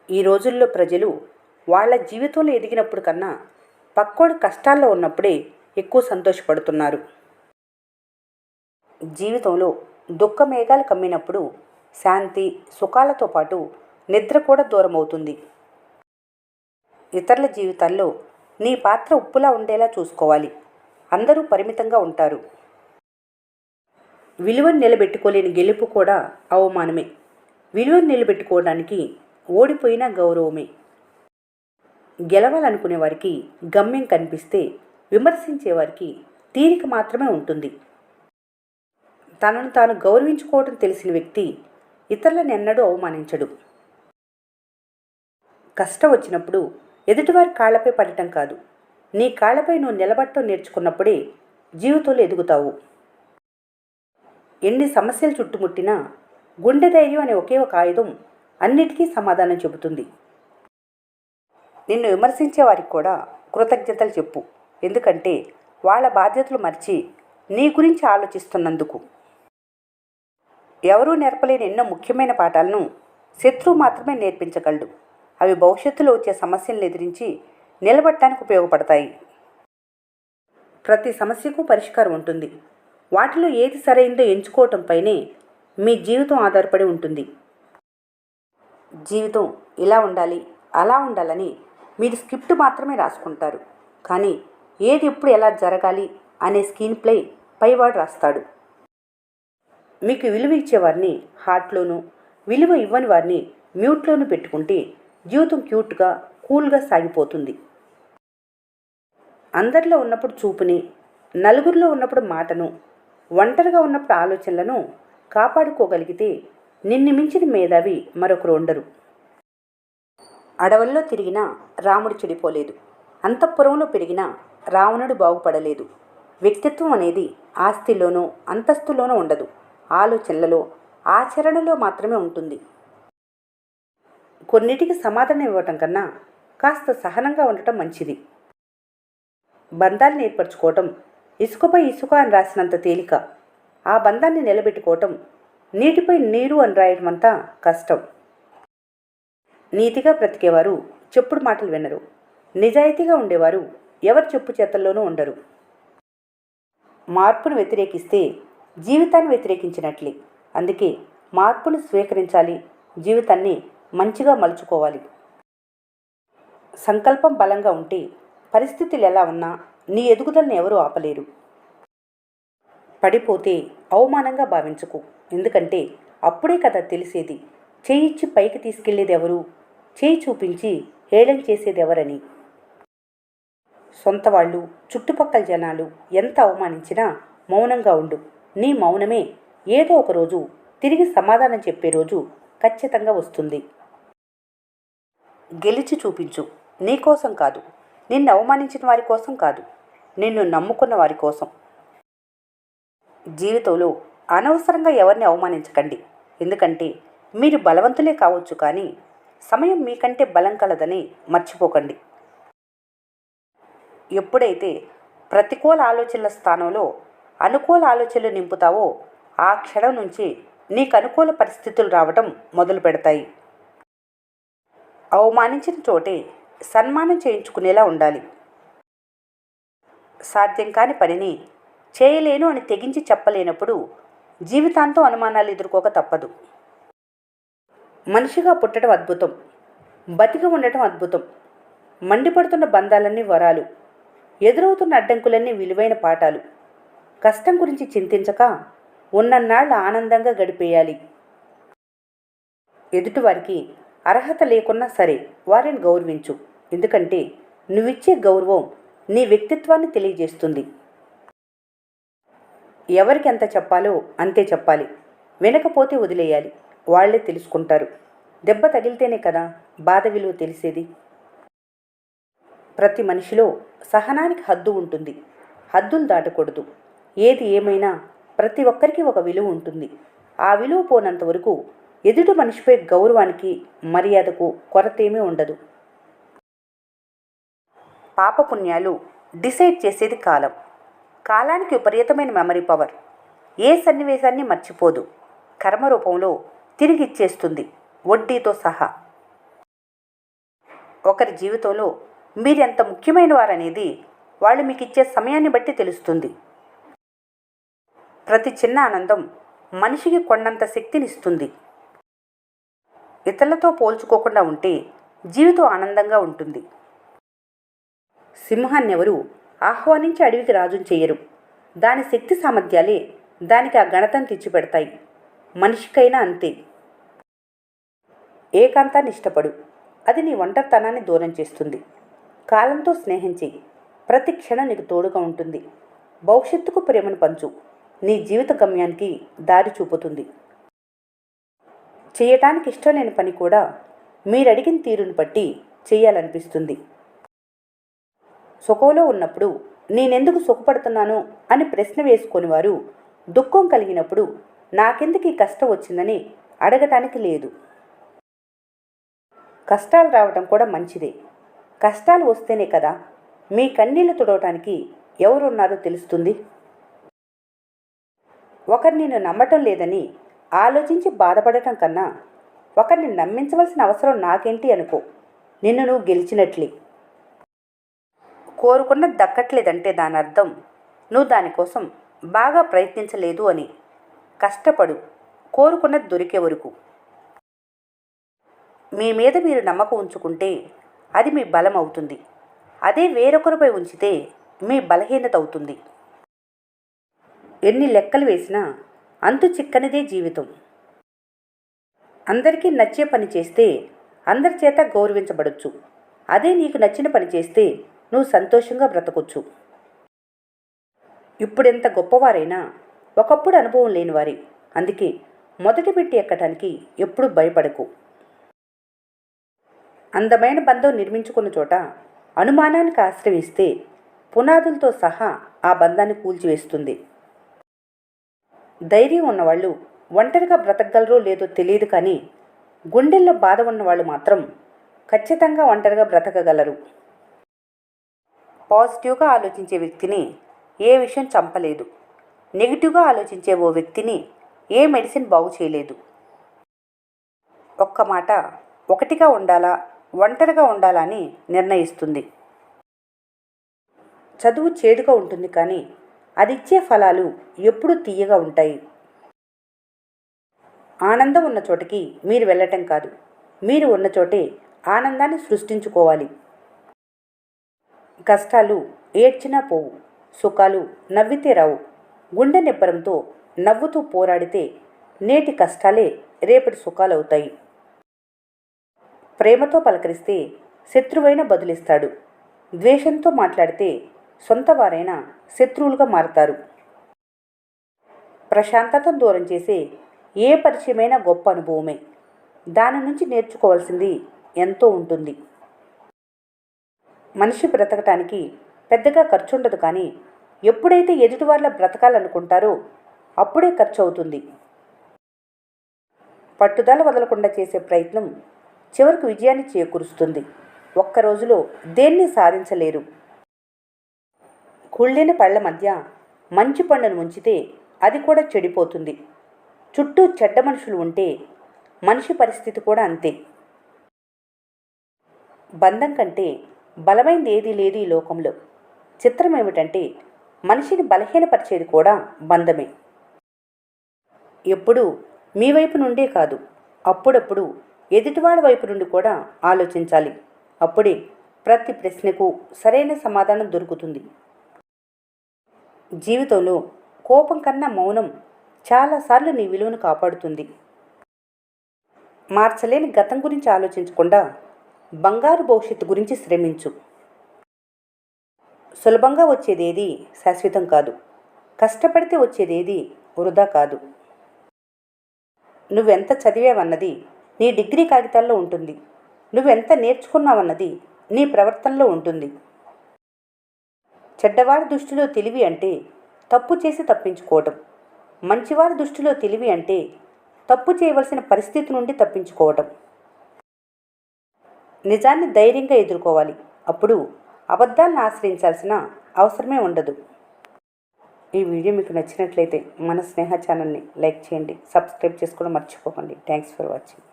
ఈ రోజుల్లో ప్రజలు వాళ్ళ జీవితంలో ఎదిగినప్పుడు కన్నా పక్కోడు కష్టాల్లో ఉన్నప్పుడే ఎక్కువ సంతోషపడుతున్నారు. జీవితంలో దుఃఖ మేఘాలు కమ్మినప్పుడు శాంతి సుఖాలతో పాటు నిద్ర కూడా దూరం అవుతుంది. ఇతరుల జీవితాల్లో నీ పాత్ర ఉప్పులా ఉండేలా చూసుకోవాలి. అందరూ పరిమితంగా ఉంటారు. విలువను నిలబెట్టుకోలేని గెలుపు కూడా అవమానమే. విలువను నిలబెట్టుకోవడానికి ఓడిపోయిన గౌరవమే. గెలవాలనుకునే వారికి గమ్యం కనిపిస్తే విమర్శించేవారికి తీరిక మాత్రమే ఉంటుంది. తనను తాను గౌరవించుకోవడం తెలిసిన వ్యక్తి ఇతరులను ఎన్నడూ అవమానించడు. కష్టం వచ్చినప్పుడు ఎదుటివారి కాళ్లపై పడటం కాదు, నీ కాళ్లపై నువ్వు నిలబడటం నేర్చుకున్నప్పుడే జీవితంలో ఎదుగుతావు. ఎన్ని సమస్యలు చుట్టుముట్టినా గుండె ధైర్యం అనే ఒకే ఒక ఆయుధం అన్నిటికీ సమాధానం చెబుతుంది. నిన్ను విమర్శించే వారికి కూడా కృతజ్ఞతలు చెప్పు. ఎందుకంటే వాళ్ళ బాధ్యతలు మర్చి నీ గురించి ఆలోచిస్తున్నందుకు. ఎవరూ నేర్పలేని ఎన్నో ముఖ్యమైన పాఠాలను శత్రువు మాత్రమే నేర్పించగలడు. అవి భవిష్యత్తులో వచ్చే సమస్యలను ఎదిరించి నిలబడటానికి ఉపయోగపడతాయి. ప్రతి సమస్యకు పరిష్కారం ఉంటుంది. వాటిలో ఏది సరైందో ఎంచుకోవటంపైనే మీ జీవితం ఆధారపడి ఉంటుంది. జీవితం ఇలా ఉండాలి, అలా ఉండాలని మీరు స్క్రిప్ట్ మాత్రమే రాసుకుంటారు. కానీ ఏది ఎప్పుడు ఎలా జరగాలి అనే స్క్రీన్ ప్లే పైవాడు రాస్తాడు. మీకు విలువ ఇచ్చేవారిని హార్ట్లోనూ, విలువ ఇవ్వని వారిని మ్యూట్లోనూ పెట్టుకుంటే జీవితం క్యూట్గా కూల్గా సాగిపోతుంది. అందరిలో ఉన్నప్పుడు చూపుని, నలుగురిలో ఉన్నప్పుడు మాటను, ఒంటరిగా ఉన్నప్పుడు ఆలోచనలను కాపాడుకోగలిగితే నిన్ను మించిన మేధావి మరొకరు ఉండరు. అడవుల్లో తిరిగినా రాముడు చెడిపోలేదు. అంతఃపురంలో పెరిగినా రావణుడు బాగుపడలేదు. వ్యక్తిత్వం అనేది ఆస్తిలోనో అంతస్తులోనో ఉండదు, ఆలోచనలలో, ఆచరణలో మాత్రమే ఉంటుంది. కొన్నిటికి సమాధానం ఇవ్వటం కన్నా కాస్త సహనంగా ఉండటం మంచిది. బంధాన్ని ఏర్పరచుకోవటం ఇసుకపై ఇసుక అని రాసినంత తేలిక. ఆ బంధాన్ని నిలబెట్టుకోవటం నీటిపై నీరు అని రాయటం అంతా కష్టం. నీతిగా బ్రతికేవారు చెప్పుడు మాటలు వినరు. నిజాయితీగా ఉండేవారు ఎవరి చెప్పు చేతల్లోనూ ఉండరు. మార్పును వ్యతిరేకిస్తే జీవితాన్ని వ్యతిరేకించినట్లే. అందుకే మార్పును స్వీకరించాలి, జీవితాన్ని మంచిగా మలుచుకోవాలి. సంకల్పం బలంగా ఉంటే పరిస్థితులు ఎలా ఉన్నా నీ ఎదుగుదలను ఎవరూ ఆపలేరు. పడిపోతే అవమానంగా భావించుకు. ఎందుకంటే అప్పుడే కదా తెలిసేది చేయిచ్చి పైకి తీసుకెళ్లేది ఎవరు, చేయి చూపించి హేళన చేసేది ఎవరని. సొంత వాళ్ళు, చుట్టుపక్కల జనాలు ఎంత అవమానించినా మౌనంగా ఉండు. నీ మౌనమే ఏదో ఒకరోజు తిరిగి సమాధానం చెప్పే రోజు ఖచ్చితంగా వస్తుంది. గెలిచి చూపించు. నీకోసం కాదు, నిన్ను అవమానించిన వారి కోసం కాదు, నిన్ను నమ్ముకున్న వారి కోసం. జీవితంలో అనవసరంగా ఎవరిని అవమానించకండి. ఎందుకంటే మీరు బలవంతులే కావచ్చు, కానీ సమయం మీకంటే బలం కలదని మర్చిపోకండి. ఎప్పుడైతే ప్రతికూల ఆలోచనల స్థానంలో అనుకూల ఆలోచనలు నింపుతావో ఆ క్షణం నుంచి నీకు అనుకూల పరిస్థితులు రావటం మొదలు పెడతాయి. అవమానించిన చోటే సన్మానం చేయించుకునేలా ఉండాలి. సాధ్యం కాని పనిని చేయలేను అని తెగించి చెప్పలేనప్పుడు జీవితాంతం అనుమానాలు ఎదుర్కోక తప్పదు. మనిషిగా పుట్టడం అద్భుతం, బతికి ఉండటం అద్భుతం. మండిపడుతున్న బంధాలన్నీ వరాలు, ఎదురవుతున్న అడ్డంకులన్నీ విలువైన పాఠాలు. కష్టం గురించి చింతించక ఉన్నన్నాళ్ళు ఆనందంగా గడిపేయాలి. ఎదుటివారికి అర్హత లేకున్నా సరే వారిని గౌరవించు. ఎందుకంటే నువ్విచ్చే గౌరవం నీ వ్యక్తిత్వాన్ని తెలియజేస్తుంది. ఎవరికి ఎంత చెప్పాలో అంతే చెప్పాలి. వినకపోతే వదిలేయాలి. వాళ్లే తెలుసుకుంటారు. దెబ్బ తగిలితేనే కదా బాధ విలువ తెలిసేది. ప్రతి మనిషిలో సహనానికి హద్దు ఉంటుంది. హద్దులు దాటకూడదు. ఏది ఏమైనా ప్రతి ఒక్కరికి ఒక విలువ ఉంటుంది. ఆ విలువ పోనంత వరకు ఎదుటి మనిషిపై గౌరవానికి, మర్యాదకు కొరతేమీ ఉండదు. పాపపుణ్యాలు డిసైడ్ చేసేది కాలం. కాలానికి విపరీతమైన మెమరీ పవర్. ఏ సన్నివేశాన్ని మర్చిపోదు. కర్మ రూపంలో తిరిగి ఇచ్చేస్తుంది, వడ్డీతో సహా. ఒకరి జీవితంలో మీరెంత ముఖ్యమైన వారనేది వాళ్ళు మీకు ఇచ్చే సమయాన్ని బట్టి తెలుస్తుంది. ప్రతి చిన్న ఆనందం మనిషికి కొండంత శక్తినిస్తుంది. ఇతరులతో పోల్చుకోకుండా ఉంటే జీవితం ఆనందంగా ఉంటుంది. సింహాన్ని ఎవరు ఆహ్వానించి అడవికి రాజుని చెయ్యరు. దాని శక్తి సామర్థ్యాలే దానికి ఆ ఘనతను తెచ్చిపెడతాయి. మనిషికైనా అంతే. ఏకాంతాన్ని ఇష్టపడు, అది నీ ఒంటరితనాన్ని దూరం చేస్తుంది. కాలంతో స్నేహం చెయ్యి, ప్రతి క్షణం నీకు తోడుగా ఉంటుంది. భవిష్యత్తుకు ప్రేమను పంచు, నీ జీవిత గమ్యానికి దారి చూపుతుంది. చేయటానికి ఇష్టం లేని పని కూడా మీరడిగిన తీరుని బట్టి చేయాలనిపిస్తుంది. సుఖంలో ఉన్నప్పుడు నేనెందుకు సుఖపడుతున్నాను అని ప్రశ్న వేసుకొని వారు దుఃఖం కలిగినప్పుడు నాకెందుకు ఈ కష్టం వచ్చిందని అడగటానికి లేదు. కష్టాలు రావటం కూడా మంచిదే. కష్టాలు వస్తేనే కదా మీ కన్నీళ్లు తుడవటానికి ఎవరున్నారో తెలుస్తుంది. ఒకరు నిన్ను నమ్మటం లేదని ఆలోచించి బాధపడటం కన్నా ఒకరిని నమ్మించవలసిన అవసరం నాకేంటి అనుకో, నిన్ను నువ్వు గెలిచినట్లే. కోరుకున్నది దక్కట్లేదంటే దాని అర్థం నువ్వు దానికోసం బాగా ప్రయత్నించలేదు అని. కష్టపడు, కోరుకున్నది దొరికే వరకు. మీ మీద మీరు నమ్మకం ఉంచుకుంటే అది మీ బలం అవుతుంది. అదే వేరొకరిపై ఉంచితే మీ బలహీనత అవుతుంది. ఎన్ని లెక్కలు వేసినా అంతు చిక్కనిదే జీవితం. అందరికీ నచ్చే పని చేస్తే అందరి చేత గౌరవించబడొచ్చు. అదే నీకు నచ్చిన పని చేస్తే నువ్వు సంతోషంగా బ్రతకొచ్చు. ఇప్పుడెంత గొప్పవారైనా ఒకప్పుడు అనుభవం లేనివారే. అందుకే మొదటి పెట్టి ఎక్కడానికి ఎప్పుడూ భయపడకు. అందమైన బంధం నిర్మించుకున్న చోట అనుమానానికి ఆశ్రయిస్తే పునాదులతో సహా ఆ బంధాన్ని కూల్చివేస్తుంది. ధైర్యం ఉన్నవాళ్ళు ఒంటరిగా బ్రతకగలరో లేదో తెలియదు, కానీ గుండెల్లో బాధ ఉన్నవాళ్ళు మాత్రం ఖచ్చితంగా ఒంటరిగా బ్రతకగలరు. పాజిటివ్గా ఆలోచించే వ్యక్తిని ఏ విషయం చంపలేదు. నెగిటివ్గా ఆలోచించే ఓ వ్యక్తిని ఏ మెడిసిన్ బాగు చేయలేదు. ఒక్క మాట ఒకటిగా ఉండాలా, ఒంటరిగా ఉండాలా అని నిర్ణయిస్తుంది. చదువు చేదుగా ఉంటుంది, కానీ అది ఇచ్చే ఫలాలు ఎప్పుడూ తీయగా ఉంటాయి. ఆనందం ఉన్న చోటికి మీరు వెళ్ళటం కాదు, మీరు ఉన్న చోటే ఆనందాన్ని సృష్టించుకోవాలి. కష్టాలు ఏడ్చినా పోవు, సుఖాలు నవ్వితే రావు. గుండె నిబ్బరంతో నవ్వుతూ పోరాడితే నేటి కష్టాలే రేపటి సుఖాలవుతాయి. ప్రేమతో పలకరిస్తే శత్రువైన బదులిస్తాడు. ద్వేషంతో మాట్లాడితే సొంతవారైన శత్రువులుగా మారతారు. ప్రశాంతతను దూరం చేసే ఏ పరిచయమైనా గొప్ప అనుభవమే. దాని నుంచి నేర్చుకోవాల్సింది ఎంతో ఉంటుంది. మనిషి బ్రతకటానికి పెద్దగా ఖర్చు ఉండదు, కానీ ఎప్పుడైతే ఎదుటివాళ్ళ బ్రతకాలనుకుంటారో అప్పుడే ఖర్చు అవుతుంది. పట్టుదల వదలకుండా చేసే ప్రయత్నం చివరికి విజయాన్ని చేకూరుస్తుంది. ఒక్క రోజులో దేన్ని సాధించలేరు. కుళ్ళిన పళ్ళ మధ్య మంచి పండును ఉంచితే అది కూడా చెడిపోతుంది. చుట్టూ చెడ్డ మనుషులు ఉంటే మనిషి పరిస్థితి కూడా అంతే. బంధం కంటే బలమైనది ఏదీ లేదు ఈ లోకంలో. చిత్రం ఏమిటంటే మనిషిని బలహీనపరిచేది కూడా బంధమే. ఎప్పుడూ మీ వైపు నుండే కాదు, అప్పుడప్పుడు ఎదుటివాడి వైపు నుండి కూడా ఆలోచించాలి. అప్పుడే ప్రతి ప్రశ్నకు సరైన సమాధానం దొరుకుతుంది. జీవితంలో కోపం కన్నా మౌనం చాలాసార్లు నీ విలువను కాపాడుతుంది. మార్చలేని గతం గురించి ఆలోచించకుండా బంగారు భవిష్యత్తు గురించి శ్రమించు. సులభంగా వచ్చేదేది శాశ్వతం కాదు. కష్టపడితే వచ్చేదేది వృధా కాదు. నువ్వెంత చదివావన్నది నీ డిగ్రీ కాగితాల్లో ఉంటుంది. నువ్వెంత నేర్చుకున్నావన్నది నీ ప్రవర్తనలో ఉంటుంది. చెడ్డవారి దృష్టిలో తెలివి అంటే తప్పు చేసి తప్పించుకోవటం. మంచివారి దృష్టిలో తెలివి అంటే తప్పు చేయవలసిన పరిస్థితి నుండి తప్పించుకోవటం. నిజాన్ని ధైర్యంగా ఎదుర్కోవాలి. అప్పుడు అబద్ధాలను ఆశ్రయించాల్సిన అవసరమే ఉండదు. ఈ వీడియో మీకు నచ్చినట్లయితే మన స్నేహ ఛానల్ని లైక్ చేయండి, సబ్స్క్రైబ్ చేసుకోవడం మర్చిపోకండి. Thanks for watching.